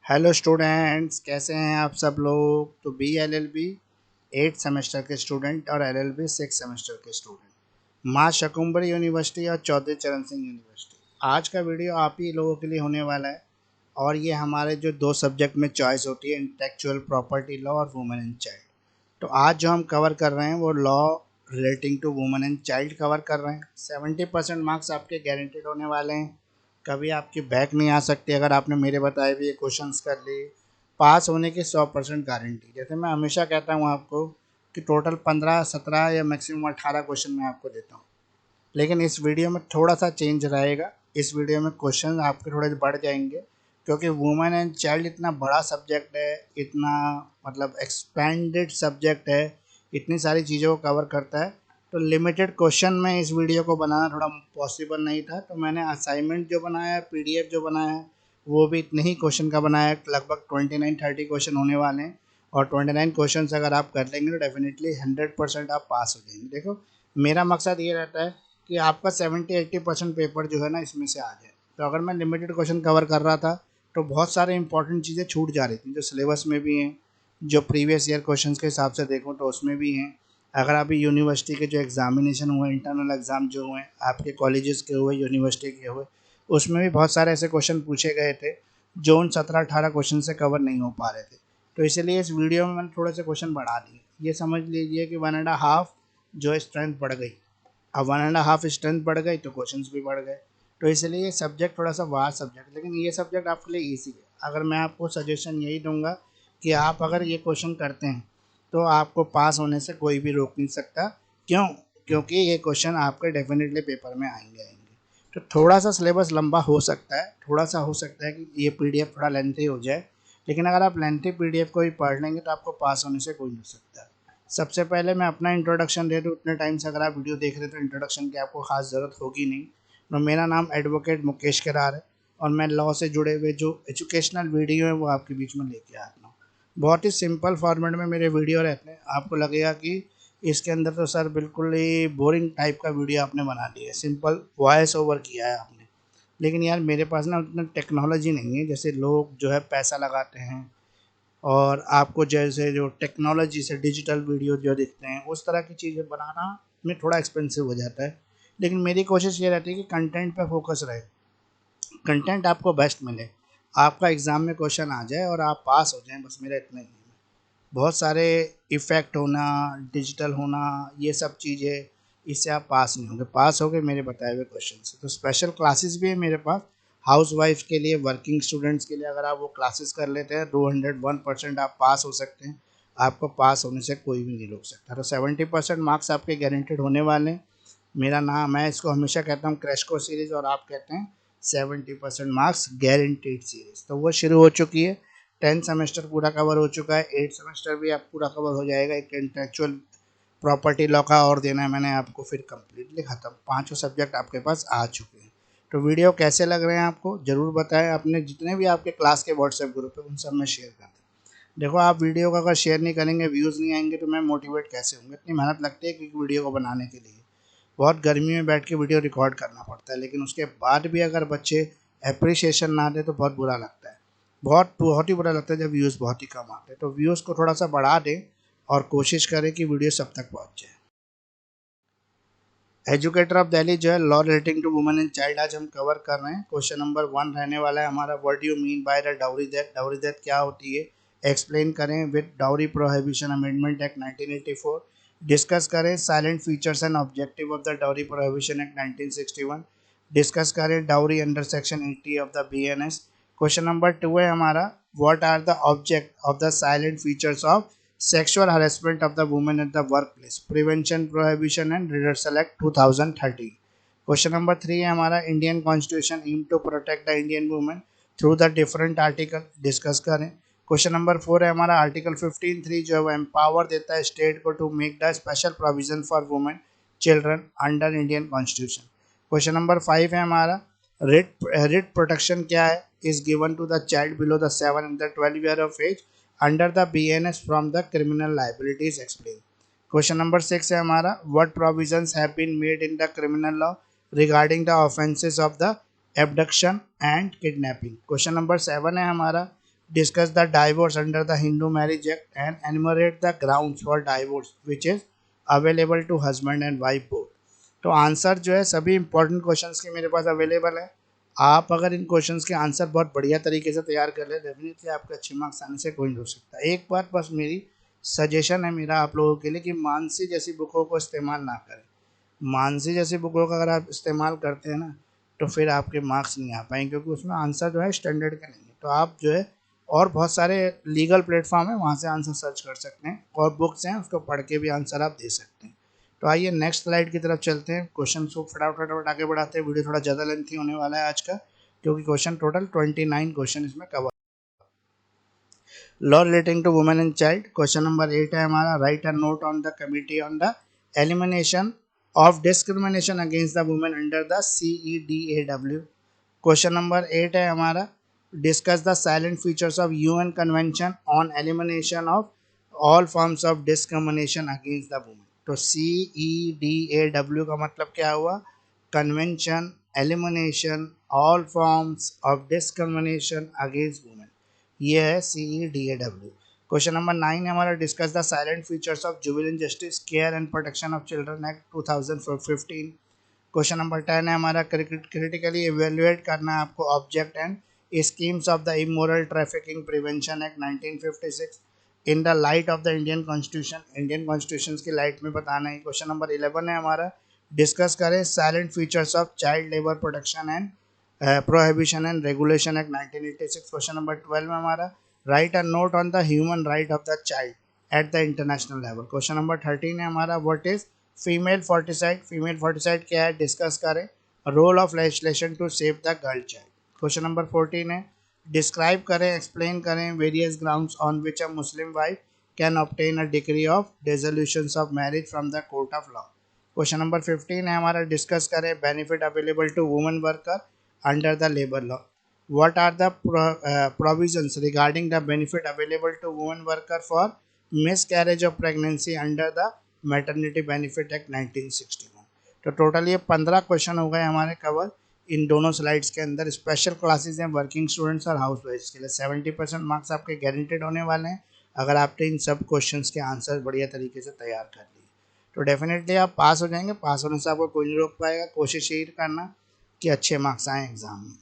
Hello students, कैसे हैं आप सब लोग। तो B L L B 8 semester के स्टूडेंट और एल एल बी 6 सेमेस्टर के स्टूडेंट, माँ शकुम्भरी यूनिवर्सिटी और चौधरी चरण सिंह यूनिवर्सिटी। आज का वीडियो आप ही लोगों के लिए होने वाला है। और ये हमारे जो दो सब्जेक्ट में चॉइस होती है, इंटेलेक्चुअल प्रॉपर्टी लॉ और वुमेन एंड चाइल्ड। तो आज जो हम कवर कर रहे हैं वो law relating to women and child cover कर रहे हैं। 70% मार्क्स आपके गारंटेड होने वाले हैं। कभी आपकी बैक नहीं आ सकती अगर आपने मेरे बताए हुए क्वेश्चंस कर लिए। पास होने की 100% गारंटी। जैसे मैं हमेशा कहता हूँ आपको कि टोटल 15 17 या मैक्सिमम 18 क्वेश्चन मैं आपको देता हूँ, लेकिन इस वीडियो में थोड़ा सा चेंज रहेगा। इस वीडियो में क्वेश्चन आपके थोड़े बढ़ जाएंगे, क्योंकि वुमेन एंड चाइल्ड इतना बड़ा सब्जेक्ट है, इतना मतलब एक्सपेंडेड सब्जेक्ट है, इतनी सारी चीज़ों को कवर करता है। तो लिमिटेड क्वेश्चन में इस वीडियो को बनाना थोड़ा पॉसिबल नहीं था, तो मैंने असाइनमेंट जो बनाया है, पीडीएफ जो बनाया है, वो भी इतने ही क्वेश्चन का बनाया है। लगभग 29 30 क्वेश्चन होने वाले हैं। और 29 क्वेश्चन अगर आप कर लेंगे तो डेफिनेटली 100% आप पास हो जाएंगे। देखो, मेरा मकसद ये रहता है कि आपका 70 80% पेपर जो है ना इसमें से आ जाए। तो अगर मैं लिमिटेड क्वेश्चन कवर कर रहा था तो बहुत सारे इंपॉर्टेंट चीज़ें छूट जा रही थी, जो सिलेबस में भी हैं, जो प्रीवियस ईयर क्वेश्चंस के हिसाब से देखूँ तो उसमें भी हैं। अगर अभी यूनिवर्सिटी के जो एग्जामिनेशन हुए, इंटरनल एग्ज़ाम जो हुए आपके कॉलेजेस के हुए, यूनिवर्सिटी के हुए, उसमें भी बहुत सारे ऐसे क्वेश्चन पूछे गए थे जो उन 17 18 क्वेश्चन से कवर नहीं हो पा रहे थे। तो इसीलिए इस वीडियो में मैंने थोड़े से क्वेश्चन बढ़ा दिए। ये समझ लीजिए कि 1.5 जो स्ट्रेंथ बढ़ गई। अब 1.5 स्ट्रेंथ बढ़ गई तो क्वेश्चंस भी बढ़ गए। तो इसलिए ये सब्जेक्ट थोड़ा सा वास्ट सब्जेक्ट, लेकिन ये सब्जेक्ट आपके लिए ईजी है। अगर मैं आपको सजेशन यही दूंगा कि आप अगर ये क्वेश्चन करते हैं तो आपको पास होने से कोई भी रोक नहीं सकता। क्यों? क्योंकि ये क्वेश्चन आपके डेफिनेटली पेपर में आएंगे। तो थोड़ा सा सिलेबस लंबा हो सकता है, थोड़ा सा हो सकता है कि ये पीडीएफ थोड़ा लेंथी हो जाए, लेकिन अगर आप लेंथी पीडीएफ को भी पढ़ लेंगे तो आपको पास होने से कोई नहीं सकता। सबसे पहले मैं अपना इंट्रोडक्शन दे दूँ। उतने टाइम से अगर आप वीडियो देख रहे हैं तो इंट्रोडक्शन की आपको खास ज़रूरत होगी नहीं। तो मेरा नाम एडवोकेट मुकेश करार है और मैं लॉ से जुड़े हुए जो एजुकेशनल वीडियो है वो आपके बीच में लेके आता हूँ। बहुत ही सिंपल फॉर्मेट में मेरे वीडियो रहते हैं। आपको लगेगा कि इसके अंदर तो सर बिल्कुल ही बोरिंग टाइप का वीडियो आपने बना दिया है, सिंपल वॉइस ओवर किया है आपने। लेकिन यार मेरे पास ना उतना टेक्नोलॉजी नहीं है, जैसे लोग जो है पैसा लगाते हैं और आपको जैसे जो टेक्नोलॉजी से डिजिटल वीडियो जो दिखते हैं उस तरह की चीज़ें बनाना में थोड़ा एक्सपेंसिव हो जाता है। लेकिन मेरी कोशिश ये रहती है कि कंटेंट पे फोकस रहे, कंटेंट आपको बेस्ट मिले, आपका एग्ज़ाम में क्वेश्चन आ जाए और आप पास हो जाएं, बस मेरा इतना ही है। बहुत सारे इफ़ेक्ट होना, डिजिटल होना, ये सब चीज़ें, इससे आप पास नहीं होंगे। पास होगे मेरे बताए हुए क्वेश्चन से। तो स्पेशल क्लासेस भी है मेरे पास, हाउस वाइफ के लिए, वर्किंग स्टूडेंट्स के लिए। अगर आप वो क्लासेस कर लेते हैं 201% आप पास हो सकते हैं। आपको पास होने से कोई भी नहीं रोक सकता। तो 70% मार्क्स आपके गारंटेड होने वाले हैं। मेरा नाम, मैं इसको हमेशा कहता हूँ क्रैश कोर्स सीरीज़, और आप कहते हैं 70% मार्क्स गारंटीड सीरीज़। तो वो शुरू हो चुकी है। 10 सेमेस्टर पूरा कवर हो चुका है, 8 सेमेस्टर भी आप पूरा कवर हो जाएगा। एक इंटेलेक्चुअल प्रॉपर्टी लॉ का और देना है मैंने आपको, फिर कंप्लीटली ख़त्म। पांचों सब्जेक्ट आपके पास आ चुके हैं। तो वीडियो कैसे लग रहे हैं आपको ज़रूर बताएं। अपने जितने भी आपके क्लास के व्हाट्सएप ग्रुप है उन सब में शेयर कर दें। देखो, आप वीडियो को अगर शेयर नहीं करेंगे, व्यूज़ नहीं आएंगे, तो मैं मोटिवेट कैसे होंगे। इतनी मेहनत लगती है कि वीडियो को बनाने के लिए। बहुत गर्मी में बैठ के वीडियो रिकॉर्ड करना पड़ता है, लेकिन उसके बाद भी अगर बच्चे अप्रिसिएशन ना दे तो बहुत बुरा लगता है। बहुत बहुत ही बुरा लगता है जब व्यूज़ बहुत ही कम आते हैं। तो व्यूज़ को थोड़ा सा बढ़ा दें और कोशिश करें कि वीडियो सब तक पहुंच जाए। एजुकेटर ऑफ दिल्ली जो है, law relating to women and child, आज हम कवर कर रहे हैं। क्वेश्चन नंबर 1 रहने वाला है हमारा, what do you mean by the dowry death. Dowry death क्या होती है एक्सप्लेन करें with dowry prohibition amendment act 1984। Discuss करें silent features and objective of the dowry prohibition act 1961। Discuss करें dowry under section 80 of the BNS। Question number 2 है हमारा, what are the object of the silent features of Sexual Harassment of the Women at the Workplace, Prevention, Prohibition and Reversal Act 2013। Question number 3 है हमारा, Indian constitution aim to protect the Indian women through the different article. Discuss करें। Question number 4 है हमारा, article 15(3) जो है वो empower देता है स्टेट को to make the special provision for women children under Indian constitution. Question number 5 है हमारा, रिट प्रोटेक्शन क्या है, is given to the child below the 7 and the 12 year of age under the BNS from the criminal liabilities explained। Question number 6 है हमारा, what provisions have been made in the criminal law regarding the offenses of the abduction and kidnapping। Question number 7 है हमारा, discuss the divorce under the Hindu Marriage Act and enumerate the grounds for divorce which is available to husband and wife both. तो answer जो है सभी important questions के मेरे पास available है. आप अगर इन क्वेश्चंस के आंसर बहुत बढ़िया तरीके से तैयार कर ले, डेफिनेटली आपके अच्छे मार्क्स आने से कोई नहीं हो सकता. एक बार बस मेरी सजेशन है मेरा आप लोगों के लिए कि मानसी जैसी बुकों को इस्तेमाल ना करें. मानसी जैसी बुकों का अगर आप इस्तेमाल करते हैं ना तो फिर आपके मार्क्स नहीं आ पाएंगे, क्योंकि उसमें आंसर जो है स्टैंडर्ड के नहीं है. तो आप जो है और बहुत सारे लीगल प्लेटफॉर्म है वहाँ से आंसर सर्च कर सकते हैं, और बुक्स हैं उसको पढ़ के भी आंसर आप दे सकते हैं. तो आइए नेक्स्ट स्लाइड की तरफ चलते हैं. क्वेश्चन को फटाफट आगे बढ़ाते हैं. वीडियो थोड़ा ज़्यादा लेंथी होने वाला है आज का, क्योंकि क्वेश्चन टोटल 29 क्वेश्चन इसमें cover. Law relating to women and child. Question number 8 है हमारा, write a note on the committee on the elimination of discrimination against the women under the CEDAW. Question number 8 है हमारा, discuss the silent features of UN convention on elimination of all forms of discrimination against the women. तो CEDAW का मतलब क्या हुआ? Convention elimination all forms of discrimination against women, ये है CEDAW. Question number 9 है हमारा, discuss the silent features of juvenile justice care and protection of children act 2015. Question number 10 है हमारा, क्रिटिकली इवेल्युएट करना है आपको object and schemes of the immoral trafficking prevention act 1956 in the light of the Indian constitution. Indian constitution की light में बताना है. Question number 11 है हमारा, डिस्कस करें silent features of child labour protection and prohibition and regulation act 1986. Question number 12 में हमारा, write a note on the human right of the child at the international level. Question number 13 है हमारा, what is female foeticide. Female foeticide क्या है, discuss करें. Role of legislation to save the girl child. Question number 14 है, describe करें explain करें various grounds on which a Muslim wife can obtain a degree of dissolution of marriage from the court of law. Question number 15 है हमारा, discuss करें benefit available to women worker under the labor law. What are the provisions regarding the benefit available to women worker for miscarriage of pregnancy under the Maternity Benefit Act 1961. तो total ये 15 question हो गए हमारे cover in दोनों slides के अंदर. Special classes हैं working students और हाउस वाइफ्स के लिए. 70% मार्क्स आपके गारंटेड होने वाले हैं अगर आपने इन सब क्वेश्चंस के आंसर बढ़िया तरीके से तैयार कर लिए. तो डेफिनेटली आप पास हो जाएंगे. पास होने से आपको कोई नहीं रोक पाएगा. कोशिश यही करना कि अच्छे मार्क्स आए एग्जाम में.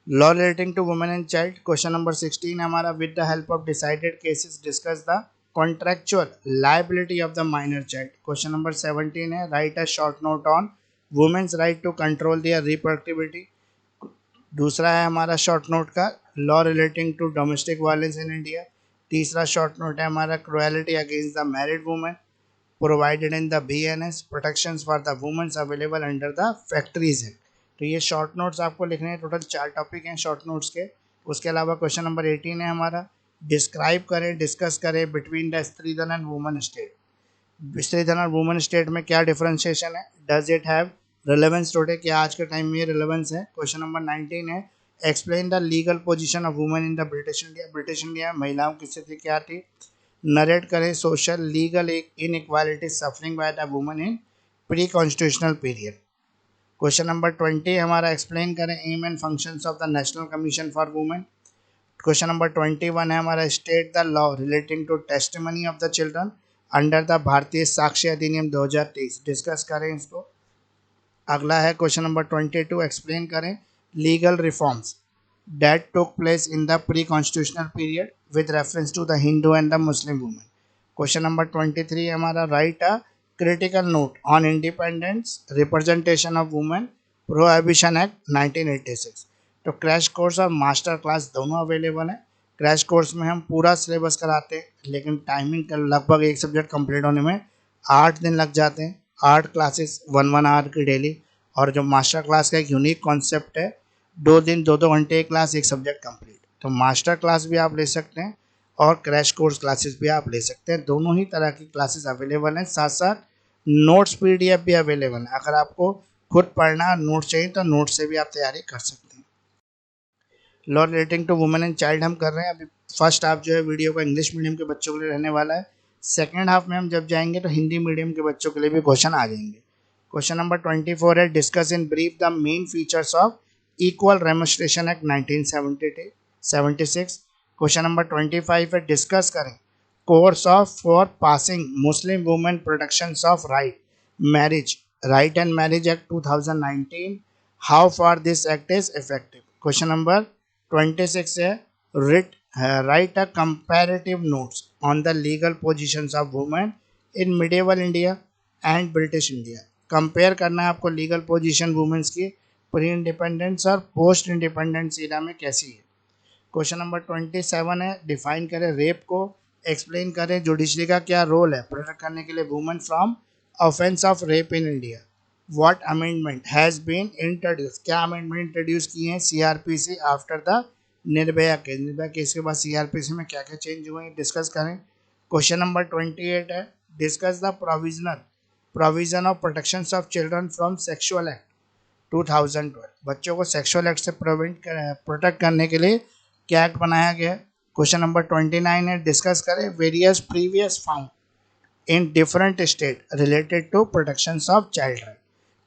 Law relating to women and child. Question number 16 हमारा, with the help of decided cases discuss the contractual liability of the minor child. Question number 17 है, write a short note on women's right to control their reproductivity. दूसरा है हमारा short note का, law relating to domestic violence in India. तीसरा short note है हमारा, cruelty against the married women provided in the BNS protections for the women available under the Factories Act. तो ये short notes आपको लिखने हैं. Total 4 topic हैं short notes के. उसके अलावा क्वेश्चन नंबर 18 है हमारा, डिस्क्राइब करें डिस्कस करें between the stridhan and woman state. Stridhan और वुमन स्टेट में क्या डिफरेंशिएशन है, does it have relevance today, क्या आज के टाइम में ये रिलेवेंस है. क्वेश्चन नंबर 19 है, explain the legal position of women in the British India. British India महिलाओं की स्थिति क्या थी. नरेट करें social legal inequality suffering by the women in pre constitutional period. Question number 20 हमारा, एक्सप्लेन करें aim and functions of the national commission for women. Question number 21 है हमारा, state the law relating to testimony of the children under the Bharatiya Sakshya Adhiniyam 2023. Discuss करें इसको. अगला है question number 22, explain करें legal reforms that took place in the pre-constitutional period with reference to the Hindu and the Muslim women. Question number 23 हमारा, write a critical note on independence representation of women prohibition act 1986. तो crash course और master class दोनों available हैं. Crash course में हम पूरा syllabus कराते हैं, लेकिन टाइमिंग का लगभग एक सब्जेक्ट कंप्लीट होने में 8 दिन लग जाते हैं. 8 क्लासेस 1 आवर की डेली. और जो मास्टर क्लास का एक यूनिक कॉन्सेप्ट है, 2 दिन 2 घंटे एक क्लास एक सब्जेक्ट कंप्लीट. तो मास्टर क्लास भी आप ले सकते हैं और क्रैश कोर्स क्लासेस भी आप ले सकते हैं. दोनों ही तरह की क्लासेस अवेलेबल हैं. साथ साथ नोट्स PDF भी अवेलेबल है. अगर आपको खुद पढ़ना नोट्स चाहिए तो नोट्स से भी आप तैयारी कर सकते हैं. Law relating to women and child हम कर रहे हैं. अभी फर्स्ट हाफ जो है वीडियो का इंग्लिश मीडियम के बच्चों के लिए रहने वाला है. सेकेंड हाफ में हम जब जाएंगे तो हिंदी मीडियम के बच्चों के लिए भी क्वेश्चन आ जाएंगे. क्वेश्चन नंबर 24 है, discuss in brief the main features of equal remuneration act 1970. 76। Question number 25 है, डिस्कस करें course of for passing Muslim women protections of marriage right and marriage act 2019, how far this act is effective. Question number 26 है, write write a comparative notes on the legal positions of women in medieval India and British India. Compare करना है आपको legal position women's की pre independence और post independence era में कैसी है। Question number 27 है, डिफाइन करें रेप को, एक्सप्लेन करें जुडिशरी का क्या रोल है प्रोटेक्ट करने के लिए women from offence of rape in India. What amendment has been introduce, क्या अमेंडमेंट इंट्रोड्यूस किए हैं CrPC after the Nirbhaya case के बाद सीआरपीसी में क्या क्या चेंज हुए हैं डिस्कस करें। क्वेश्चन नंबर 28 है, discuss the provision of protection of children from sexual act 2012, बच्चों को सेक्सुअल एक्ट से प्रोटेक्ट करने के लिए क्या एक्ट बनाया गया। क्वेश्चन नंबर 29 है, डिस्कस करें various previous found in different state related to protection of child right.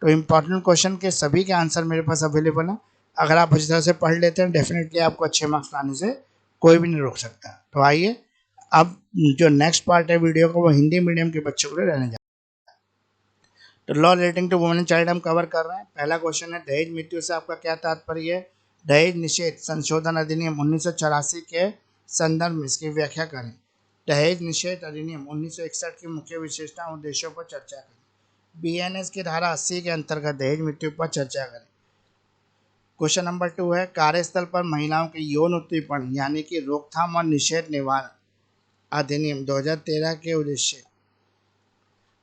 तो इंपॉर्टेंट क्वेश्चन के सभी के आंसर मेरे पास अवेलेबल है, अगर आप अच्छी तरह से पढ़ लेते हैं डेफिनेटली आपको अच्छे मार्क्स लाने से कोई भी नहीं रोक सकता। तो आइए अब जो नेक्स्ट पार्ट है वीडियो का वो हिंदी मीडियम के बच्चों के लिए रहने जा। तो law relating to women and child हम कवर कर रहे हैं। पहला क्वेश्चन है, दहेज मृत्यु से आपका क्या तात्पर्य है। दहेज निषेध संशोधन अधिनियम 1984 के संदर्भ में इसकी व्याख्या करें। दहेज निषेध अधिनियम 1961 की मुख्य विशेषता उद्देश्यों पर चर्चा करें। बीएनएस की धारा 80 के अंतर्गत दहेज मृत्यु पर चर्चा करें। क्वेश्चन नंबर 2 है, कार्यस्थल पर महिलाओं के यौन उत्पीड़न यानी कि रोकथाम और निषेध निवारण अधिनियम 2013 के उद्देश्य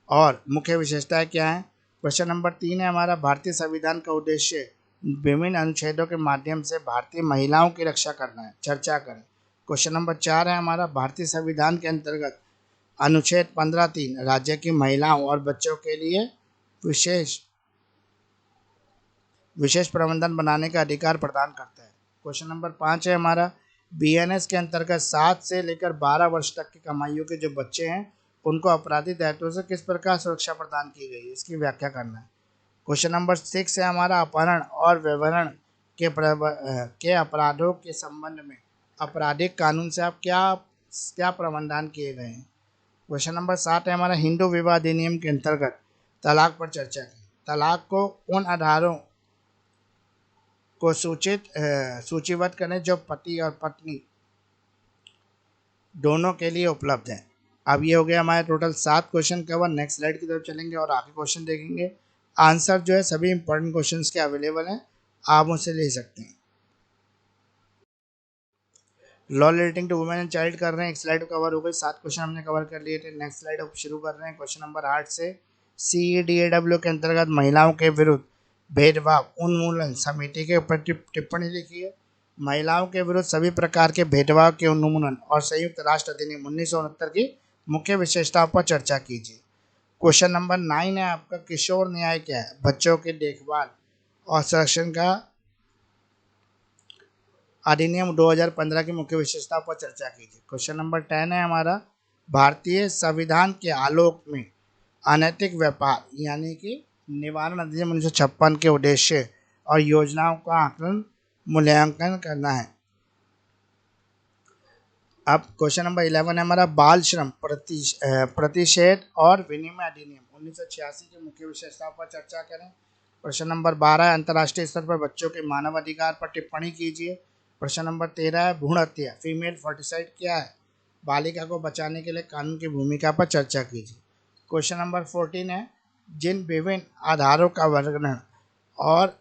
और मुख्य विशेषताएं क्या है। क्वेश्चन नंबर 3 है हमारा, भारतीय संविधान का उद्देश्य विभिन्न अनुच्छेदों के माध्यम से भारतीय महिलाओं की रक्षा करना है, चर्चा करें। क्वेश्चन नंबर 4 है हमारा, भारतीय संविधान के अंतर्गत अनुच्छेद 15(3) राज्य की महिलाओं और बच्चों के लिए विशेष विशेष प्रबंधन बनाने का अधिकार प्रदान करता है। क्वेश्चन नंबर 5 है हमारा, बीएनएस के अंतर्गत 7 से लेकर 12 वर्ष तक की कमाइयों के जो बच्चे हैं उनको अपराधी दायित्वों से किस प्रकार सुरक्षा प्रदान की गई है, इसकी व्याख्या करना है। क्वेश्चन नंबर 6 है हमारा, अपहरण और व्यवहरण के अपराधों के संबंध में आपराधिक कानून से आप क्या क्या प्रावधान किए गए हैं। क्वेश्चन नंबर 7 है हमारा, हिंदू विवाह अधिनियम के अंतर्गत तलाक पर चर्चा की। तलाक को उन आधारों को सूचीबद्ध करें जो पति और पत्नी दोनों के लिए उपलब्ध है। अब ये हो गया हमारे total 7 question cover. Next slide की तरफ चलेंगे और आगे क्वेश्चन देखेंगे। आंसर जो है सभी इंपॉर्टेंट क्वेश्चंस के अवेलेबल हैं, आप उनसे ले सकते हैं। Law relating to women and child कर रहे हैं, एक स्लाइड कवर हो गई, 7 क्वेश्चन हमने कवर कर लिए थे। नेक्स्ट स्लाइड अब शुरू कर रहे हैं क्वेश्चन नंबर 8 से। CEDAW के अंतर्गत महिलाओं के विरुद्ध भेदभाव उन्मूलन समिति के ऊपर टिप्पणी लिखी है। महिलाओं के विरुद्ध सभी प्रकार के भेदभाव के उन्मूलन और संयुक्त राष्ट्र अधिनियम 1969 की मुख्य विशेषताओं पर चर्चा कीजिए। क्वेश्चन नंबर 9 है आपका, किशोर न्याय क्या है, बच्चों की देखभाल और संरक्षण का अधिनियम 2015 की मुख्य विशेषताओं पर चर्चा कीजिए। क्वेश्चन नंबर 10 है हमारा, भारतीय संविधान के आलोक में अनैतिक व्यापार यानी कि निवारण अधिनियम 1956 के उद्देश्य और योजनाओं का आकलन मूल्यांकन करना है। अब क्वेश्चन नंबर 11 है हमारा, बाल श्रम प्रतिषेध और विनिमय अधिनियम 1986 की मुख्य विशेषताओं पर चर्चा करें। प्रश्न नंबर 12 है, अंतर्राष्ट्रीय स्तर पर बच्चों के मानव अधिकार पर टिप्पणी कीजिए। प्रश्न नंबर 13 है, भ्रूण हत्या फीमेल फर्टिसाइड क्या है, बालिका को बचाने के लिए कानून की भूमिका पर चर्चा कीजिए। क्वेश्चन नंबर 14 है, जिन विभिन्न आधारों का वर्णन और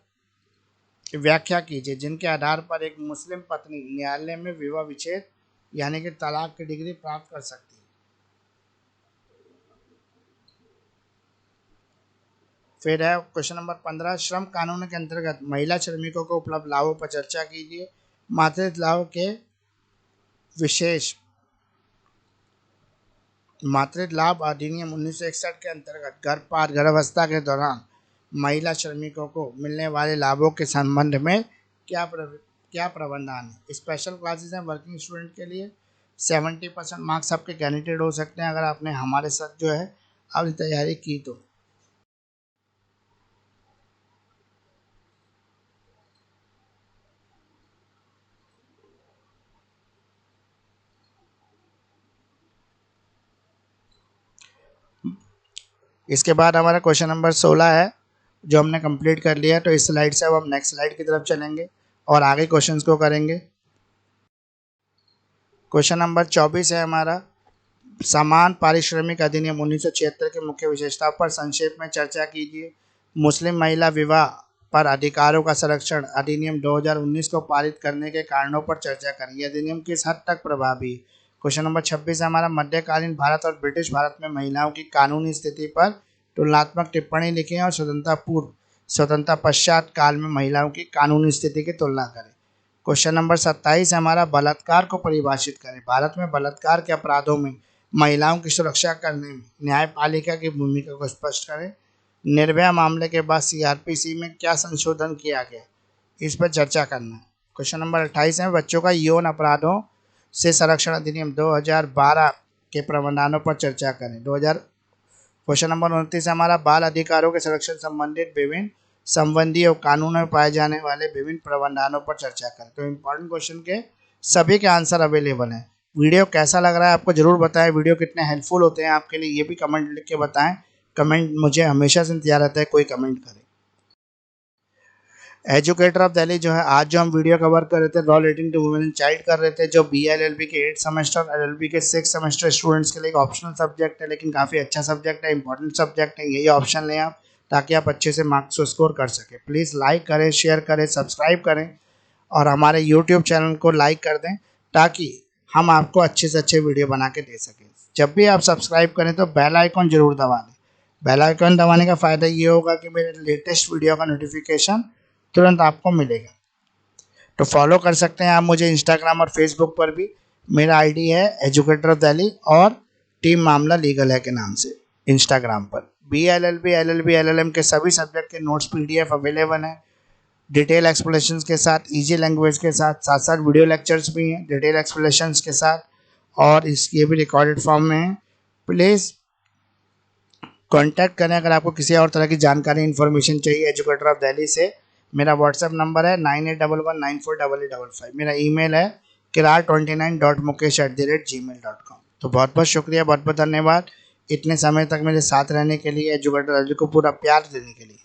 व्याख्या कीजिए जिनके आधार पर एक मुस्लिम पत्नी न्यायालय में विवाह विच्छेद यानी कि तलाक की डिग्री प्राप्त कर सकती है। फिर है क्वेश्चन नंबर 15, श्रम कानून के अंतर्गत महिला श्रमिकों को उपलब्ध लाभों पर चर्चा कीजिए। मातृत्व लाभ के विशेष मातृत्व लाभ अधिनियम 1961 के अंतर्गत गर्भपात गर्भावस्था के दौरान महिला श्रमिकों को मिलने वाले लाभों के संबंध में क्या प्रावधान है। स्पेशल क्लासेस हैं वर्किंग स्टूडेंट के लिए, 70% मार्क्स आपके गारंटेड हो सकते हैं अगर आपने हमारे साथ जो है अपनी तैयारी की तो। इसके बाद हमारा क्वेश्चन नंबर 16 है जो हमने कंप्लीट कर लिया। तो इस स्लाइड से अब हम नेक्स्ट स्लाइड की तरफ चलेंगे और आगे क्वेश्चंस को करेंगे। क्वेश्चन नंबर 24 है हमारा, समान पारिश्रमिक अधिनियम 1976 की मुख्य विशेषताओं पर संक्षेप में चर्चा कीजिए। मुस्लिम महिला विवाह पर अधिकारों का संरक्षण अधिनियम 2019 को पारित करने के कारणों पर चर्चा करें। यह अधिनियम किस हद तक प्रभावी है? क्वेश्चन नंबर 26 है हमारा, मध्यकालीन भारत और ब्रिटिश भारत में महिलाओं की कानूनी स्थिति पर तुलनात्मक टिप्पणी लिखें और स्वतंत्रता पश्चात काल में महिलाओं की कानूनी स्थिति की तुलना करें। क्वेश्चन नंबर 27 है हमारा, बलात्कार को परिभाषित करें। भारत में बलात्कार के अपराधों में महिलाओं की सुरक्षा करने में न्यायपालिका की भूमिका को स्पष्ट करें। निर्भया मामले के बाद सीआरपीसी में क्या संशोधन किया गया, इस पर चर्चा करना है। क्वेश्चन नंबर 28 है, बच्चों का यौन अपराधों से संरक्षण अधिनियम 2012 के प्रावधानों पर चर्चा करें। 2000 क्वेश्चन नंबर 29 है हमारा, बाल अधिकारों के संरक्षण संबंधित विभिन्न संबंधी और कानूनों में पाए जाने वाले विभिन्न प्रावधानों पर चर्चा करें। तो इम्पोर्टेंट क्वेश्चन के सभी के आंसर अवेलेबल हैं। वीडियो कैसा लग रहा है आपको जरूर बताएं। वीडियो कितने हेल्पफुल होते हैं आपके लिए ये भी कमेंट लिख के बताएं। कमेंट मुझे हमेशा से इंतजार रहता है कोई कमेंट करे। एजुकेटर ऑफ दिल्ली जो है, आज जो हम वीडियो कवर कर रहे थे law relating to women and child कर रहे थे, जो BA-LLB के 8 सेमेस्टर LLB के 6 सेमेस्टर स्टूडेंट्स के लिए एक ऑप्शनल सब्जेक्ट है, लेकिन काफ़ी अच्छा सब्जेक्ट है, इंपॉर्टेंट सब्जेक्ट है। यही ऑप्शन लें आप ताकि आप अच्छे से मार्क्स को स्कोर कर सकें। प्लीज़ लाइक करें, शेयर करें, सब्सक्राइब करें और हमारे यूट्यूब चैनल को लाइक कर दें ताकि हम आपको अच्छे से अच्छे वीडियो बना के दे सकें। जब भी आप सब्सक्राइब करें तो बेल आइकॉन जरूर दबा दें। बेल आइकॉन दबाने का फ़ायदा ये होगा कि मेरे लेटेस्ट वीडियो का नोटिफिकेशन तुरंत आपको मिलेगा। तो फॉलो कर सकते हैं आप मुझे इंस्टाग्राम और फेसबुक पर भी। मेरा आईडी है एजुकेटर ऑफ दिल्ली और टीम मामला लीगल है के नाम से इंस्टाग्राम पर। BA-LLB LLB LLM के सभी सब्जेक्ट के नोट्स PDF अवेलेबल हैं, डिटेल एक्सप्लेनेशंस के साथ, इजी लैंग्वेज के साथ, साथ साथ वीडियो लेक्चर्स भी हैं डिटेल एक्सप्लेनेशंस के साथ, और इसके भी रिकॉर्डेड फॉर्म में है। प्लीज़ कांटेक्ट करें अगर आपको किसी और तरह की जानकारी इन्फॉर्मेशन चाहिए एजुकेटर ऑफ दिल्ली से। मेरा व्हाट्सएप नंबर है 9811948855। मेरा ईमेल है kirar29.mukesh@gmail.com। तो बहुत बहुत शुक्रिया, बहुत बहुत धन्यवाद इतने समय तक मेरे साथ रहने के लिए, एजुकेटर दिल्ली को पूरा प्यार देने के लिए।